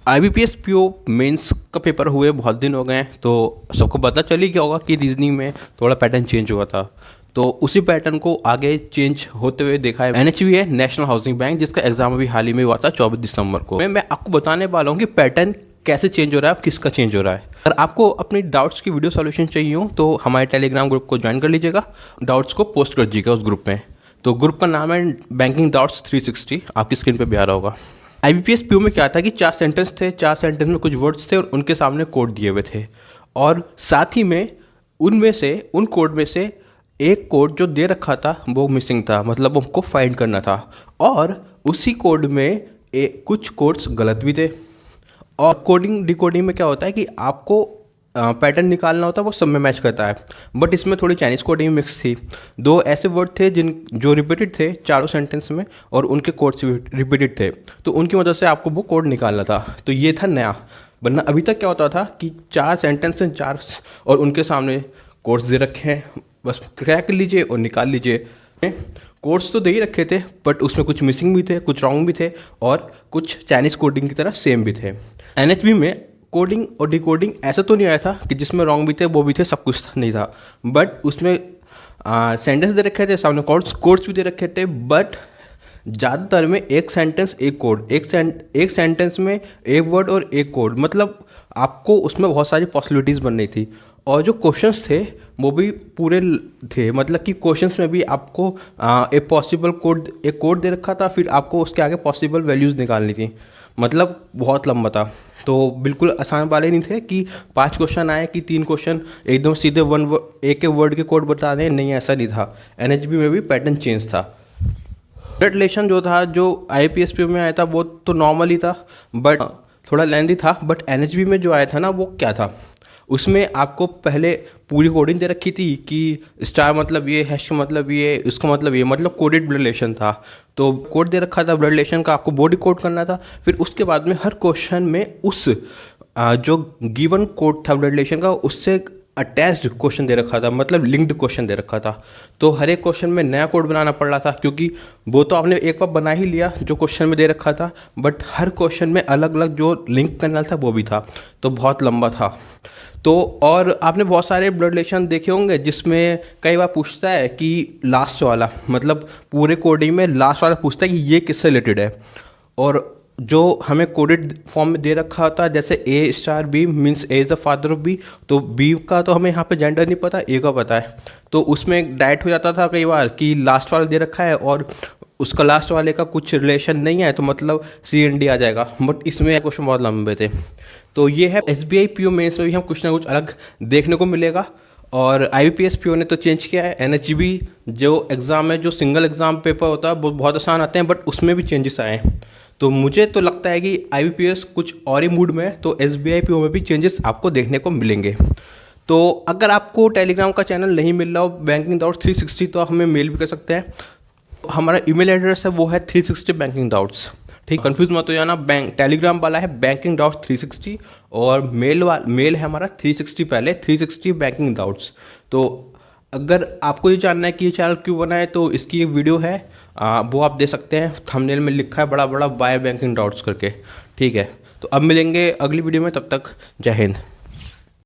IBPS PO mains का paper हुए बहुत दिन हो गए हैं, तो सबको पता चल ही गया होगा कि रीजनिंग में थोड़ा पैटर्न चेंज हुआ था। तो उसी पैटर्न को आगे चेंज होते हुए देखा है NHB है, नेशनल हाउसिंग बैंक, जिसका एग्जाम अभी हाल ही में हुआ था 24 दिसंबर को। मैं आपको बताने वाला हूँ कि पैटर्न कैसे चेंज हो रहा है, किसका चेंज हो रहा है। अगर आपको अपनी डाउट्स की वीडियो सॉल्यूशन चाहिए हो तो हमारे टेलीग्राम ग्रुप को ज्वाइन कर लीजिएगा, डाउट्स को पोस्ट कर दीजिएगा उस ग्रुप में। तो ग्रुप का नाम है बैंकिंग डाउट्स 360, आपकी स्क्रीन पे भी आ रहा होगा। IBPS पीओ में क्या था कि 4 सेंटेंस थे, 4 सेंटेंस में कुछ वर्ड्स थे और उनके सामने कोड दिए हुए थे, और साथ ही में उन कोड में से एक कोड जो दे रखा था वो मिसिंग था, मतलब हमको फाइंड करना था। और उसी कोड में कुछ कोड्स गलत भी थे। और कोडिंग डिकोडिंग में क्या होता है कि आपको पैटर्न निकालना होता है, वो सब में मैच करता है। बट इसमें थोड़ी चाइनीज़ कोडिंग मिक्स थी। 2 ऐसे वर्ड थे जो रिपीटेड थे चारों सेंटेंस में, और उनके कोड्स भी रिपीटेड थे, तो उनकी मदद से आपको वो कोड निकालना था। तो ये था नया। वरना अभी तक क्या होता था कि 4 सेंटेंस हैं, 4 और उनके सामने कोड्स दे रखे हैं, बस क्रैक लीजिए और निकाल लीजिए। कोड्स तो दे ही रखे थे, बट उसमें कुछ मिसिंग भी थे, कुछ रॉन्ग भी थे, और कुछ चाइनीज़ कोडिंग की तरह सेम भी थे। NHB में कोडिंग और डिकोडिंग ऐसा तो नहीं आया था कि जिसमें रॉन्ग भी थे, वो भी थे, सब कुछ नहीं था। बट उसमें सेंटेंस दे रखे थे, सामने कोड्स भी दे रखे थे। बट ज़्यादातर में एक सेंटेंस एक कोड, एक सेंटेंस में एक वर्ड और एक कोड, मतलब आपको उसमें बहुत सारी पॉसिबिलिटीज़ बन रही थी। और जो क्वेश्चंस थे वो भी पूरे थे, मतलब कि क्वेश्चंस में भी आपको एक कोड दे रखा था, फिर आपको उसके आगे पॉसिबल वैल्यूज़ निकालनी थी। मतलब बहुत लंबा था, तो बिल्कुल आसान वाले नहीं थे कि 5 क्वेश्चन आए कि 3 क्वेश्चन एकदम सीधे एक वर्ड के कोड बता दें, नहीं, ऐसा नहीं था। NHB में भी पैटर्न चेंज था। ब्लड रिलेशन जो था, जो IBPS पीओ में आया था, वो तो नॉर्मल ही था, बट थोड़ा लेंथी था। बट NHB में जो आया था ना, वो क्या था, उसमें आपको पहले पूरी कोडिंग दे रखी थी कि स्टार मतलब ये, हैश का मतलब ये, इसका मतलब ये, मतलब कोडेड ब्लड रिलेशन था। तो कोड दे रखा था ब्लड रिलेशन का, आपको बॉडी कोड करना था। फिर उसके बाद में हर क्वेश्चन में जो गिवन कोड था ब्लड रिलेशन का, उससे अटैच्ड क्वेश्चन दे रखा था, मतलब लिंक्ड क्वेश्चन दे रखा था। तो हर एक क्वेश्चन में नया कोड बनाना पड़ रहा था, क्योंकि वो तो आपने एक बार बना ही लिया जो क्वेश्चन में दे रखा था, बट हर क्वेश्चन में अलग अलग जो लिंक करना था वो भी था। तो बहुत लंबा था। तो और आपने बहुत सारे ब्लड रिलेशन देखे होंगे जिसमें कई बार पूछता है कि लास्ट वाला, मतलब पूरे कोडिंग में लास्ट वाला पूछता है कि ये किससे रिलेटेड है। और जो हमें कोडेड फॉर्म में दे रखा होता है, जैसे A*B means A is the father of B, तो B का तो हमें यहाँ पे जेंडर नहीं पता, A का पता है। तो उसमें डायरेक्ट हो जाता था कई बार कि लास्ट वाला दे रखा है और उसका लास्ट वाले का कुछ रिलेशन नहीं है, तो मतलब CND आ जाएगा। बट इसमें क्वेश्चन बहुत लंबे थे। तो ये है SBI पीओ मेंस में भी हम कुछ ना कुछ अलग देखने को मिलेगा। और IBPS पीओ ने तो चेंज किया है। NHB जो एग्ज़ाम है, जो सिंगल एग्ज़ाम पेपर होता है, वो बहुत आसान आते हैं, बट उसमें भी चेंजेस आए हैं। तो मुझे तो लगता है कि IBPS कुछ और ही मूड में है, तो SBI पीओ में भी चेंजेस आपको देखने को मिलेंगे। तो अगर आपको टेलीग्राम का चैनल नहीं मिल रहा हो बैंकिंग डाउट्स 360, तो आप हमें मेल भी कर सकते हैं। हमारा ईमेल एड्रेस है, वो है 360 बैंकिंग डाउट्स। ठीक, कंफ्यूज मत हो जाना। टेलीग्राम वाला है बैंकिंग डाउट्स 360, और मेल है हमारा 360, पहले 360 बैंकिंग डाउट्स। तो अगर आपको ये जानना है कि ये चैनल क्यों बना है, तो इसकी एक वीडियो है, वो आप दे सकते हैं। थंबनेल में लिखा है बड़ा बड़ा बाय बैंकिंग डाउट्स करके। ठीक है, तो अब मिलेंगे अगली वीडियो में, तब तक जय हिंद।